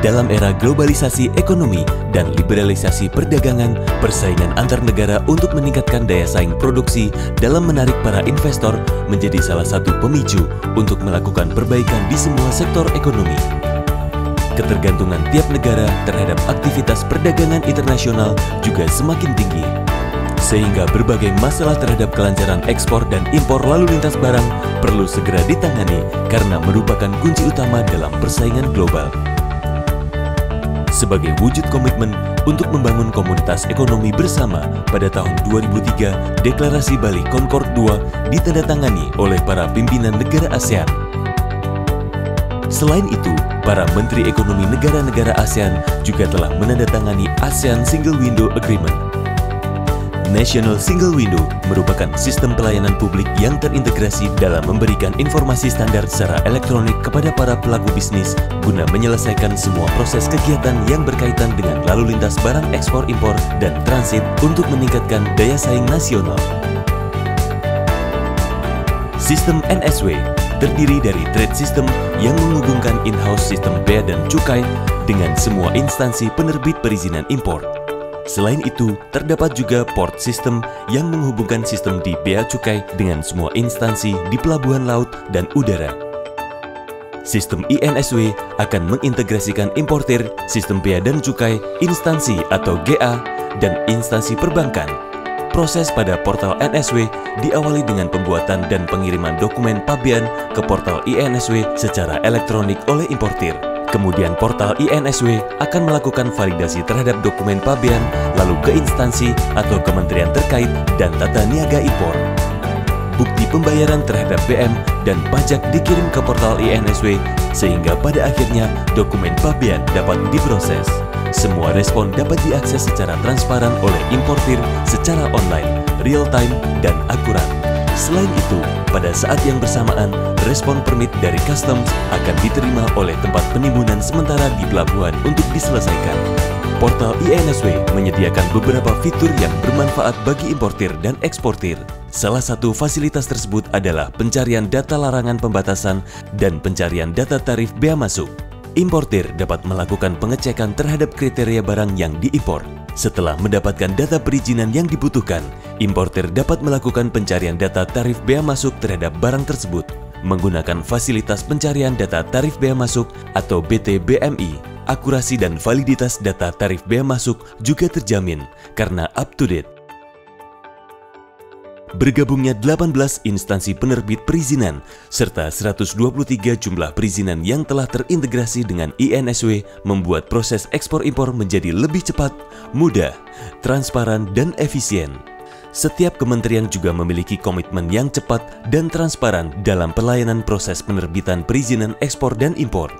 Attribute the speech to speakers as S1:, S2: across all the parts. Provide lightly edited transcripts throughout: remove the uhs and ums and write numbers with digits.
S1: Dalam era globalisasi ekonomi dan liberalisasi perdagangan, persaingan antar negara untuk meningkatkan daya saing produksi dalam menarik para investor menjadi salah satu pemicu untuk melakukan perbaikan di semua sektor ekonomi. Ketergantungan tiap negara terhadap aktivitas perdagangan internasional juga semakin tinggi, sehingga berbagai masalah terhadap kelancaran ekspor dan impor lalu lintas barang perlu segera ditangani karena merupakan kunci utama dalam persaingan global. Sebagai wujud komitmen untuk membangun komunitas ekonomi bersama, pada tahun 2003, Deklarasi Bali Concord II ditandatangani oleh para pimpinan negara ASEAN. Selain itu, para menteri ekonomi negara-negara ASEAN juga telah menandatangani ASEAN Single Window Agreement. National Single Window merupakan sistem pelayanan publik yang terintegrasi dalam memberikan informasi standar secara elektronik kepada para pelaku bisnis guna menyelesaikan semua proses kegiatan yang berkaitan dengan lalu lintas barang ekspor impor dan transit untuk meningkatkan daya saing nasional. Sistem NSW terdiri dari trade system yang menghubungkan in-house sistem bea dan cukai dengan semua instansi penerbit perizinan impor. Selain itu, terdapat juga port system yang menghubungkan sistem di bea cukai dengan semua instansi di pelabuhan laut dan udara. Sistem INSW akan mengintegrasikan importir, sistem bea dan cukai, instansi atau GA, dan instansi perbankan. Proses pada portal NSW diawali dengan pembuatan dan pengiriman dokumen pabean ke portal INSW secara elektronik oleh importir. Kemudian portal INSW akan melakukan validasi terhadap dokumen pabean lalu ke instansi atau kementerian terkait dan tata niaga impor. Bukti pembayaran terhadap BM dan pajak dikirim ke portal INSW sehingga pada akhirnya dokumen pabean dapat diproses. Semua respon dapat diakses secara transparan oleh importir secara online, real time, dan akurat. Selain itu, pada saat yang bersamaan, respon permit dari customs akan diterima oleh tempat penimbunan sementara di pelabuhan untuk diselesaikan. Portal INSW menyediakan beberapa fitur yang bermanfaat bagi importir dan eksportir. Salah satu fasilitas tersebut adalah pencarian data larangan pembatasan dan pencarian data tarif bea masuk. Importir dapat melakukan pengecekan terhadap kriteria barang yang diimpor. Setelah mendapatkan data perizinan yang dibutuhkan, importir dapat melakukan pencarian data tarif bea masuk terhadap barang tersebut menggunakan fasilitas pencarian data tarif bea masuk atau BT-BMI. Akurasi dan validitas data tarif bea masuk juga terjamin karena up to date. Bergabungnya 18 instansi penerbit perizinan serta 123 jumlah perizinan yang telah terintegrasi dengan INSW membuat proses ekspor-impor menjadi lebih cepat, mudah, transparan, dan efisien. Setiap kementerian juga memiliki komitmen yang cepat dan transparan dalam pelayanan proses penerbitan perizinan ekspor dan impor.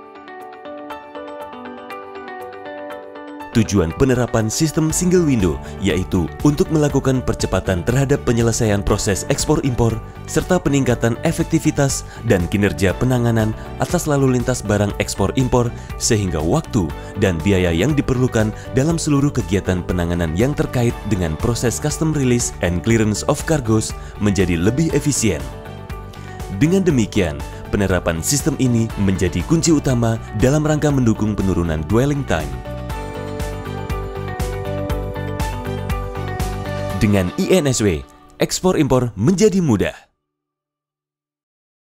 S1: Tujuan penerapan sistem single window yaitu untuk melakukan percepatan terhadap penyelesaian proses ekspor-impor serta peningkatan efektivitas dan kinerja penanganan atas lalu lintas barang ekspor-impor sehingga waktu dan biaya yang diperlukan dalam seluruh kegiatan penanganan yang terkait dengan proses custom release and clearance of cargoes menjadi lebih efisien. Dengan demikian, penerapan sistem ini menjadi kunci utama dalam rangka mendukung penurunan dwelling time. Dengan INSW, ekspor impor menjadi mudah.